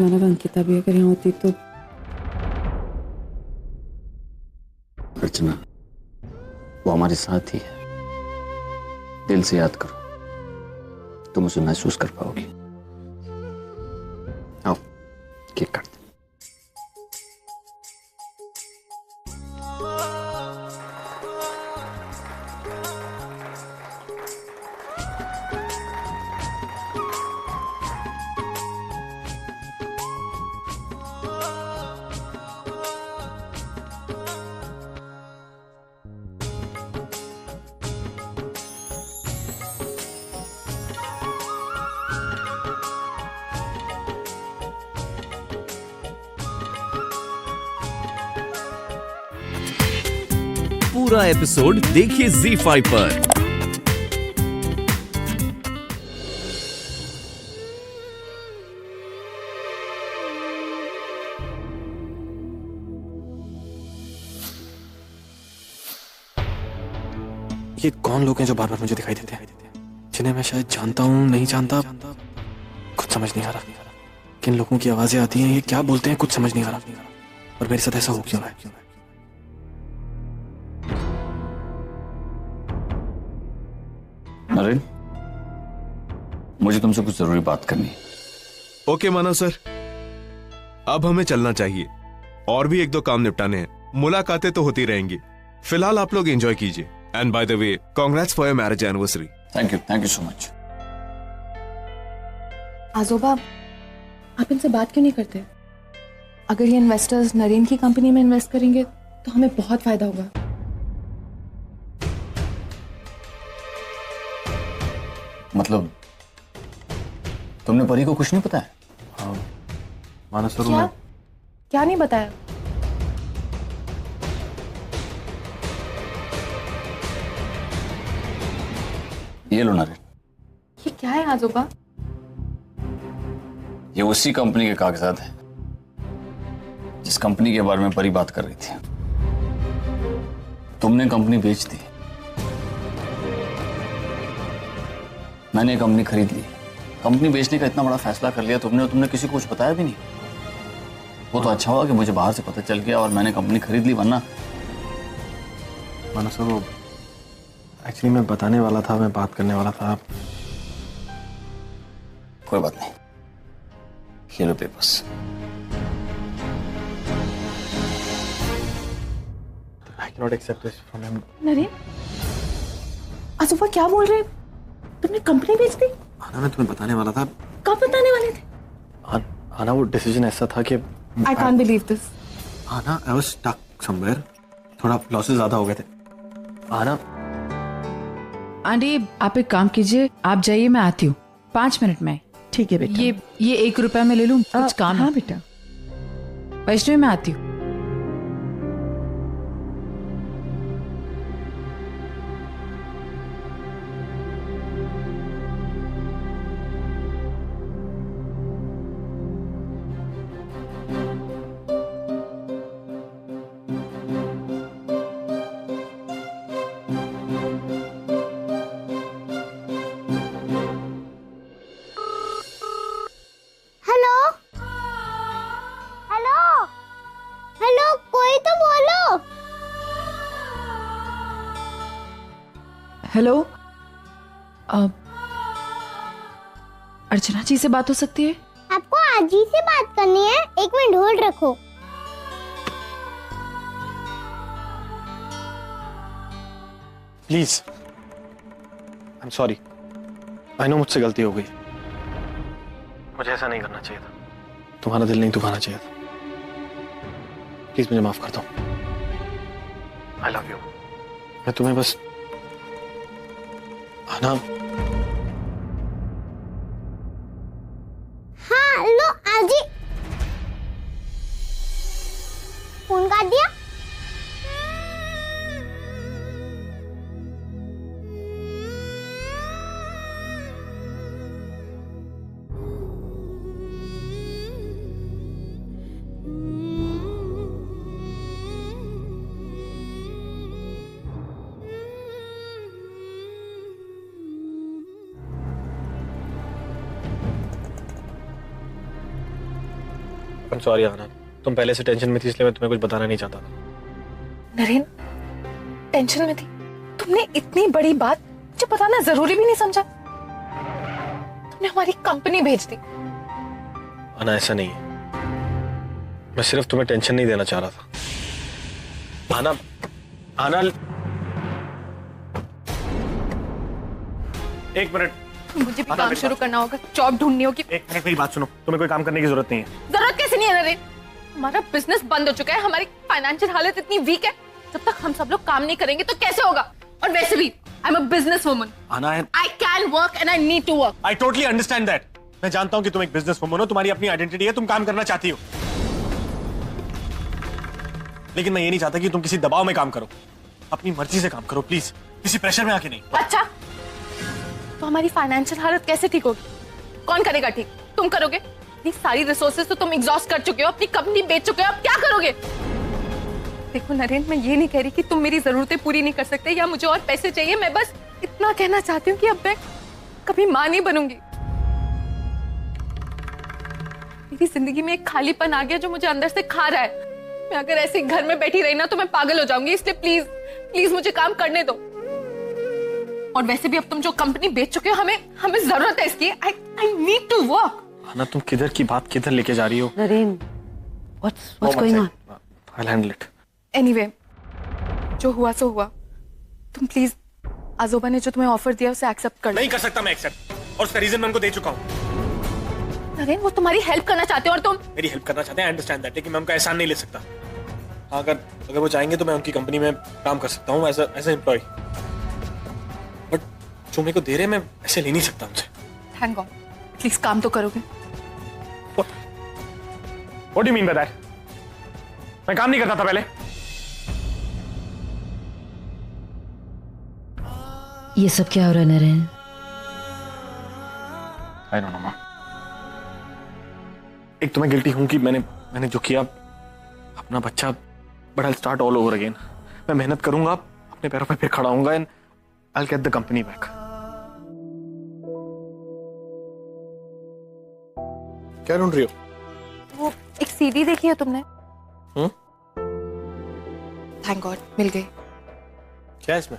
मानव अंकिता भी अगर यहाँ होती तो। अर्चना, वो हमारे साथ ही है। दिल से याद करो, तुम उसे महसूस कर पाओगी। आओ केक काट दो। पूरा एपिसोड देखिए ZEE5 पर। ये कौन लोग हैं जो बार बार मुझे दिखाई देते हैं, जिन्हें मैं शायद जानता हूँ नहीं जानता, कुछ समझ नहीं आ रहा। किन लोगों की आवाजें आती हैं, ये क्या बोलते हैं, कुछ समझ नहीं आ रहा। और मेरे साथ ऐसा हो क्यों रहा है? नरेन, मुझे तुमसे कुछ जरूरी बात करनी है। ओके मानव सर, अब हमें चलना चाहिए और भी एक दो काम निपटाने हैं। मुलाकातें तो होती रहेंगी, फिलहाल आप लोग एंजॉय कीजिए। And by the way, congrats for your marriage anniversary. Thank you so much. आजोबा, आप इनसे बात क्यों नहीं करते? अगर ये इन्वेस्टर्स नरेन की कंपनी में इन्वेस्ट करेंगे तो हमें बहुत फायदा होगा। मतलब तुमने परी को कुछ नहीं बताया? हाँ, मानस सर, क्या क्या नहीं बताया? ये लो नरेन, ये क्या है आजोबा? ये उसी कंपनी के कागजात हैं जिस कंपनी के बारे में परी बात कर रही थी। तुमने कंपनी बेच दी, मैंने कंपनी खरीद ली। कंपनी बेचने का इतना बड़ा फैसला कर लिया तुमने, और तुमने किसी को कुछ बताया भी नहीं। वो तो अच्छा हुआ कि मुझे बाहर से पता चल गया और मैंने कंपनी खरीद ली, वरना। मानस सर, वो एक्चुअली मैं बताने वाला था, मैं बात करने वाला था। कोई बात नहीं, ये लो papers. I cannot accept this from him. Naren, आजोबा क्या बोल रहे हैं? तुमने कंपनी बेच दी? आना, मैं तुम्हें बताने वाला था। कब बताने वाले थे? आना, वो डिसीजन ऐसा था कि I can't believe this. आना, I was stuck somewhere. थोड़ा लॉसेस ज्यादा हो गए थे। आना, आंटी आप एक काम कीजिए, आप जाइए, मैं आती हूँ 5 मिनट में। ठीक है बेटा। ये 1 रुपया मैं ले लूँ, कुछ काम है। हाँ बेटा। वैष्णवी मैं आती हूँ। हेलो, अर्चना जी से बात हो सकती है? आपको आज ही से बात करनी है? 1 मिनट होल्ड रखो। Please, I am sorry. I know मुझसे गलती हो गई, मुझे ऐसा नहीं करना चाहिए था, तुम्हारा दिल नहीं दुखाना चाहिए था। प्लीज मुझे माफ कर दो। I love you. मैं तुम्हें बस आना। हाँ लो आज ही फोन काट दिया। I'm sorry आना, तुम पहले से टेंशन में थी इसलिए मैं तुम्हें कुछ बताना नहीं चाहता था। नरेन, टेंशन में थी? तुमने इतनी बड़ी बात मुझे बताना जरूरी भी नहीं समझा? तुमने हमारी कंपनी भेज दी। आना ऐसा नहीं है, मैं सिर्फ तुम्हें टेंशन नहीं देना चाह रहा था। आना, आना, एक मिनट। मुझे भी काम शुरू करना होगा, जॉब ढूंढनी होगी। एक मिनट मेरी बात सुनो, तुम्हें कोई काम करने की जरूरत नहीं है। जरूरत कैसे नहीं है नरेन? हमारा बिजनेस बंद हो चुका है, हमारी फाइनेंशियल हालत इतनी वीक है, जब तक हम सब लोग काम नहीं करेंगे तो कैसे होगा? और वैसे भी I am a business woman. Anna है, I can work and I need to work. I totally understand that. मैं जानता हूं कि तुम एक बिजनेस वुमन हो, तुम्हारी अपनी आइडेंटिटी है, तुम काम करना चाहती हो, लेकिन मैं ये नहीं चाहता कि तुम किसी दबाव में काम करो। अपनी मर्जी से काम करो प्लीज, किसी प्रेशर में आके नहीं। अच्छा, तो हमारी फाइनेंशियल हालत कैसे ठीक होगी? कौन करेगा ठीक? तुम करोगे? इतनी सारी रिसोर्सेज तो तुम एग्जॉस्ट कर चुके हो, अपनी कंपनी बेच चुके हो, अब क्या करोगे? देखो नरेन, मैं ये नहीं कह रही कि तुम मेरी जरूरतें पूरी नहीं कर सकते या मुझे और पैसे चाहिए। मैं बस इतना कहना चाहती हूँ कि अब मैं कभी मां नहीं बनूंगी। मेरी जिंदगी में एक खालीपन आ गया जो मुझे अंदर से खा रहा है। मैं अगर ऐसे घर में बैठी रही ना तो मैं पागल हो जाऊंगी, इसलिए प्लीज प्लीज मुझे काम करने दो। और वैसे भी अब तुम जो कंपनी बेच चुके हो, हमें जरूरत है इसकी। I need to work. Anna, तुम किधर की बात किधर लेके जा रही हो? Naren, what's going on? I'll handle it. Anyway, जो हुआ सो हुआ। तुम प्लीज आजोबा ने जो तुम्हें ऑफर दिया उसे एक्सेप्ट कर लो। नहीं कर सकता मैं एक्सेप्ट, और उसका रीजन मैं उनको दे चुका हूँ। नरेन, वो तुम्हारी हेल्प करना चाहते हो और तुम मेरी हेल्प करना चाहते हैं, आई अंडरस्टैंड दैट, लेकिन मैं उनका एहसान नहीं ले सकता। हाँ, अगर वो चाहेंगे तो मैं उनकी कंपनी में काम कर सकता हूँ एज ए एम्प्लॉय, बट जो मेरे को दे रहे मैं ऐसे ले नहीं सकता उनसे। थैंक गॉड, प्लीज काम तो करोगे? What do you mean by that? मैं काम नहीं करता था पहले। ये सब क्या हो रहा है नरेन? I don't know, माँ। एक तो मैं गिल्टी हूं कि मैंने जो किया, अपना बच्चा, but I'll start all over again। मैं मेहनत करूंगा, अपने पैरों पे फिर खड़ा होऊंगा, and I'll get the company back। क्या ढूंढ रही हो? वो एक सीडी देखी है तुमने? थैंक गॉड, मिल गई। क्या है इसमें?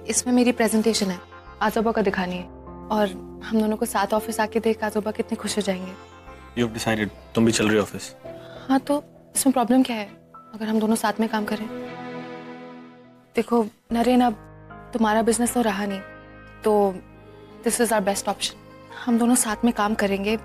इसमें मेरी प्रेजेंटेशन है, आजोबा को दिखानी है, और हम दोनों को साथ ऑफिस आके देख आजोबा कितने खुश हो जाएंगे। You've decided, तुम भी चल रही हो ऑफिस? हाँ, तो इसमें प्रॉब्लम क्या है अगर हम दोनों साथ में काम करें? देखो नरेन, अब तुम्हारा बिजनेस तो रहा नहीं, तो this is our best option. हम दोनों साथ में काम करेंगे,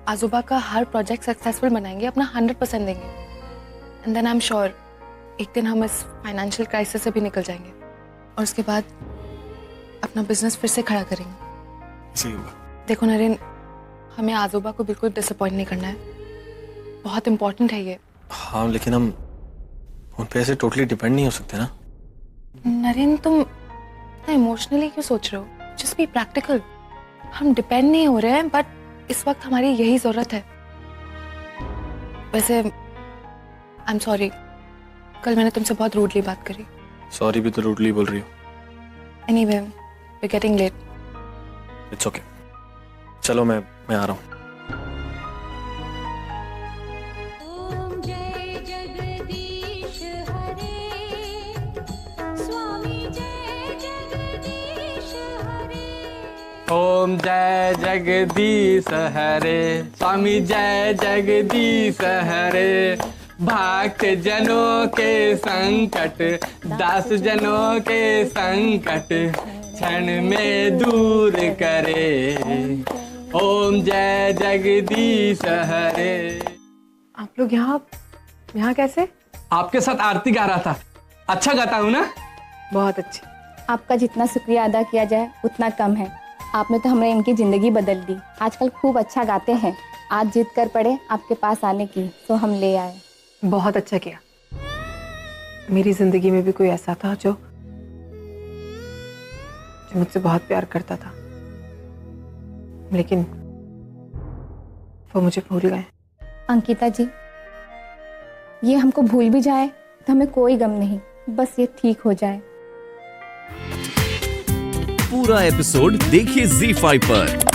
आजोबा का हर प्रोजेक्ट सक्सेसफुल बनाएंगे, अपना 100% देंगे, and then I am sure एक दिन हम इस फाइनेंशियल क्राइसिस से भी निकल जाएंगे, और उसके बाद अपना बिजनेस फिर से खड़ा करेंगे। सही होगा। देखो नरेन, हमें आजोबा को बिल्कुल डिसअपॉइंट नहीं करना है, बहुत इंपॉर्टेंट है ये। हाँ, लेकिन हम उन पे ऐसे टोटली डिपेंड नहीं हो सकते ना। नरेन, तुम इतना इमोशनली क्यों सोच रहे हो? Just be practical. हम डिपेंड नहीं हो रहे हैं, बट इस वक्त हमारी यही जरूरत है। वैसे आई एम सॉरी, कल मैंने तुमसे बहुत रूडली बात करी। सॉरी भी तो रूडली बोल रही हो। Anyway, we are getting late. It's okay, चलो मैं आ रहा हूँ। ओम जय जगदीश हरे, स्वामी जय जगदीश हरे। भक्त जनों के संकट, दास जनों के संकट, क्षण में दूर करे। ओम जय जगदीश हरे। आप लोग यहाँ कैसे? आपके साथ आरती गा रहा था। अच्छा गाता हूँ ना? बहुत अच्छी। आपका जितना शुक्रिया अदा किया जाए उतना कम है। आपने तो हमें इनकी जिंदगी बदल दी। आजकल खूब अच्छा गाते हैं। आज जिद कर पड़े आपके पास आने की, तो हम ले आए। बहुत अच्छा किया। मेरी जिंदगी में भी कोई ऐसा था जो मुझसे बहुत प्यार करता था, लेकिन वो मुझे भूल गए। अंकिता जी, ये हमको भूल भी जाए तो हमें कोई गम नहीं, बस ये ठीक हो जाए। पूरा एपिसोड देखिए ZEE5 पर।